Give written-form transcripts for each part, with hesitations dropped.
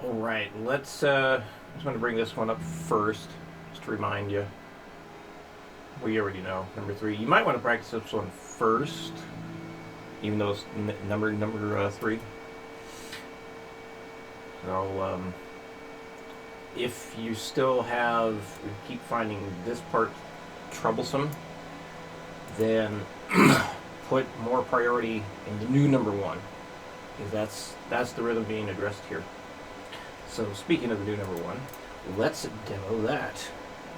Alright, let's, just want to bring this one up first, just to remind you. We already know, number 3. You might want to practice this one first, even though it's number 3. So, if you still keep finding this part troublesome, then put more priority in the new number 1, because that's the rhythm being addressed here. So speaking of the new number 1, let's demo that.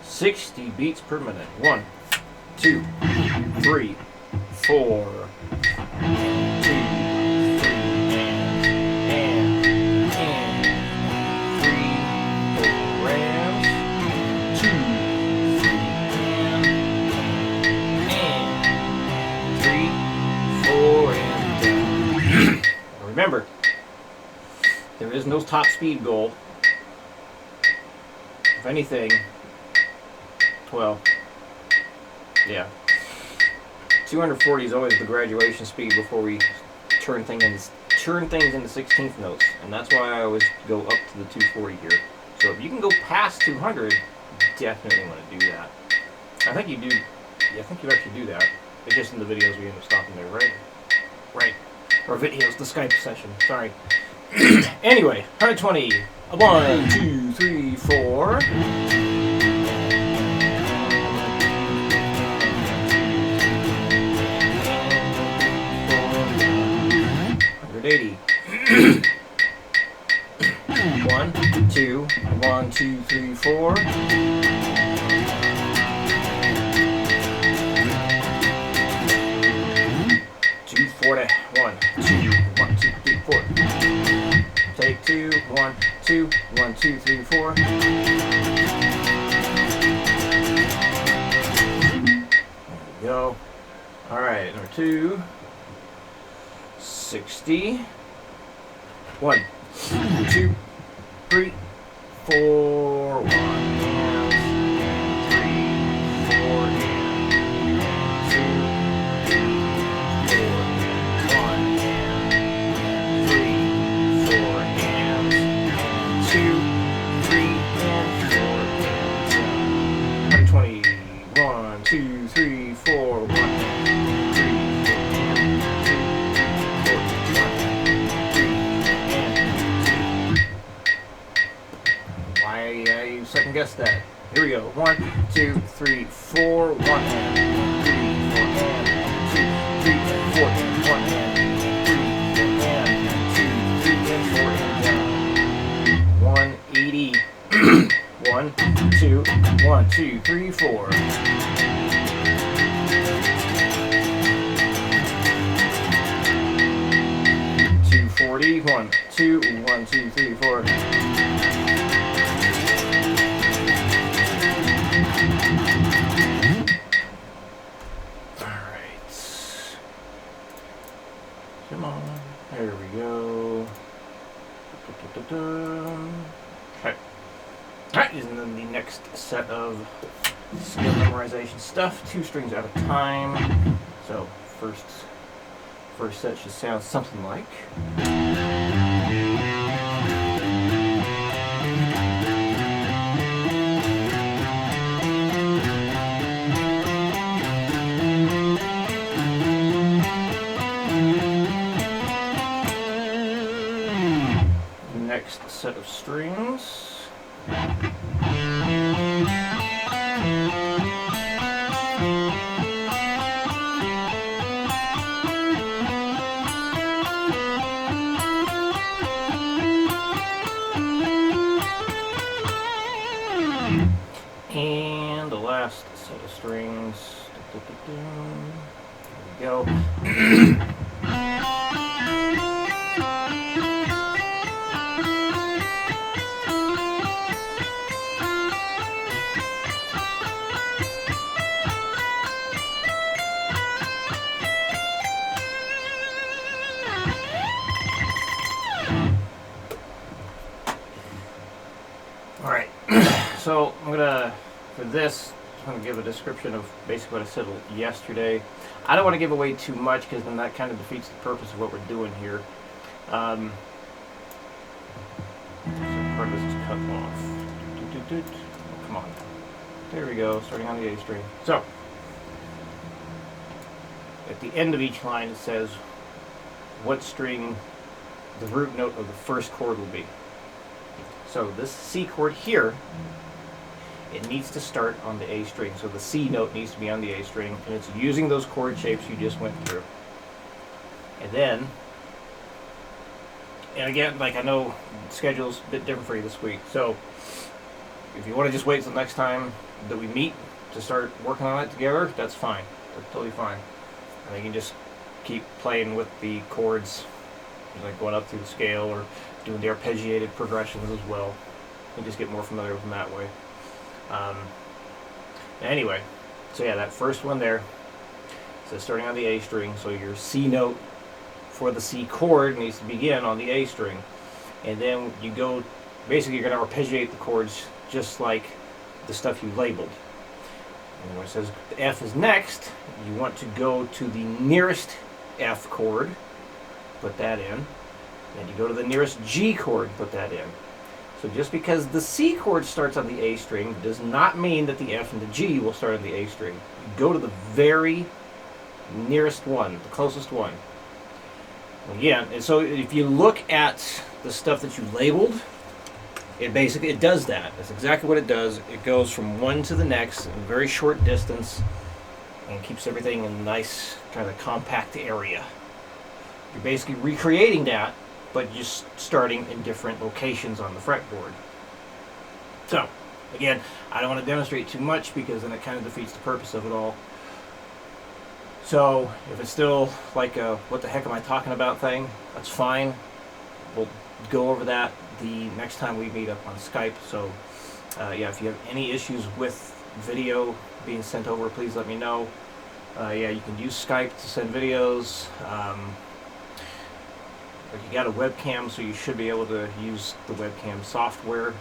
60 beats per minute. 1, 2, 3, 4. 2, 3, and 3, 4 rams. 2, 3, and 3, 4 and down. Remember, there is no top speed goal. If anything, well, yeah, 240 is always the graduation speed before we turn things into 16th notes, and that's why I always go up to the 240 here. So if you can go past 200, you definitely want to do that. I think you do. Yeah, I think you actually do that. It's just in the videos we end up stopping there, right? Right. Or videos, the Skype session. Sorry. Anyway, 120. 1, 2, 3, 4. 180. 1, 2, 1, 2, 3, 4. 240. 1, 2, 1, 2, 3, 4. Take 2, 1, 2, 1, 2, 3, 4. There we go. Alright, number 2. 60. 1, 2, 3, 4. 1, 3, 4, second guess that. Here we go. 1, 2, 3, 4. 1 hand. 3, 4 hand. 2, 3, 4 hand. 1 hand. 3, 4 hand. 2, 3 and 4 and down. 180. 1, 2, 1, 2, 3, 4. 240. 1, 2, 1, 2, 3, 4. Alright. Come on. There we go. Okay. Alright, and then the next set of skill memorization stuff. 2 strings at a time. So, first set should sound something like. Next set of strings. And the last set of strings. There we go. Alright, so I'm gonna, for this, I'm gonna give a description of basically what I said yesterday. I don't want to give away too much because then that kind of defeats the purpose of what we're doing here. So part of this is cut off. Oh, come on. There we go, starting on the A string. So, at the end of each line it says what string the root note of the first chord will be. So this C chord here, it needs to start on the A string. So the C note needs to be on the A string, and it's using those chord shapes you just went through. And then, and again, like I know the schedule's a bit different for you this week, so if you want to just wait till next time that we meet to start working on it together, that's fine. That's totally fine. And you can just keep playing with the chords, like going up through the scale or doing the arpeggiated progressions as well. And just get more familiar with them that way. Anyway, so yeah, that first one there says starting on the A string, so your C note for the C chord needs to begin on the A string. And then you go, basically you're going to arpeggiate the chords just like the stuff you labeled. And when it says the F is next, you want to go to the nearest F chord, put that in. Then you go to the nearest G chord, put that in. So just because the C chord starts on the A string does not mean that the F and the G will start on the A string. You go to the very nearest one, the closest one. Again, and so if you look at the stuff that you labeled, it does that. That's exactly what it does. It goes from one to the next in a very short distance and keeps everything in a nice kind of compact area. You're basically recreating that, but just starting in different locations on the fretboard. So, again, I don't want to demonstrate too much because then it kind of defeats the purpose of it all. So, if it's still like a what the heck am I talking about thing, that's fine. We'll go over that the next time we meet up on Skype. So, yeah, if you have any issues with video being sent over, please let me know. Yeah, you can use Skype to send videos. You got a webcam, so you should be able to use the webcam software.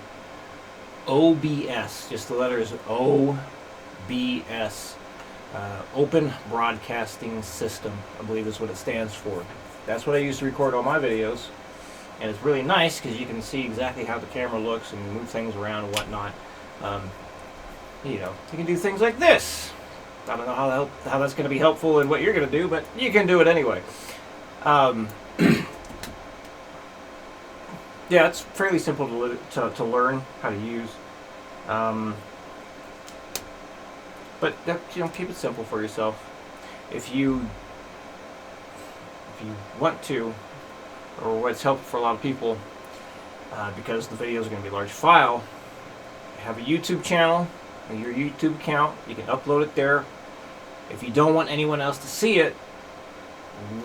OBS, just the letters OBS. Open Broadcasting System, I believe is what it stands for. That's what I use to record all my videos. And it's really nice because you can see exactly how the camera looks and move things around and whatnot. You know, you can do things like this. I don't know how that's going to be helpful in what you're going to do, but you can do it anyway. Yeah, it's fairly simple to learn how to use. But you know, keep it simple for yourself. If you want to, or what's helpful for a lot of people, because the videos are going to be a large file, have a YouTube channel, your YouTube account. You can upload it there. If you don't want anyone else to see it,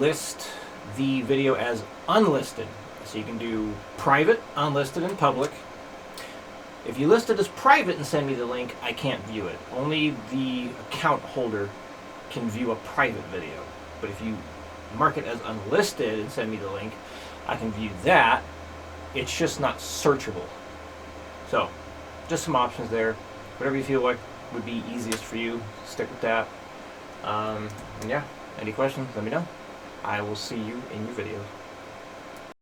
list the video as unlisted. So you can do private, unlisted, and public. If you list it as private and send me the link, I can't view it. Only the account holder can view a private video. But if you mark it as unlisted and send me the link, I can view that. It's just not searchable. So, just some options there. Whatever you feel like would be easiest for you, stick with that. And yeah, any questions, let me know. I will see you in your videos.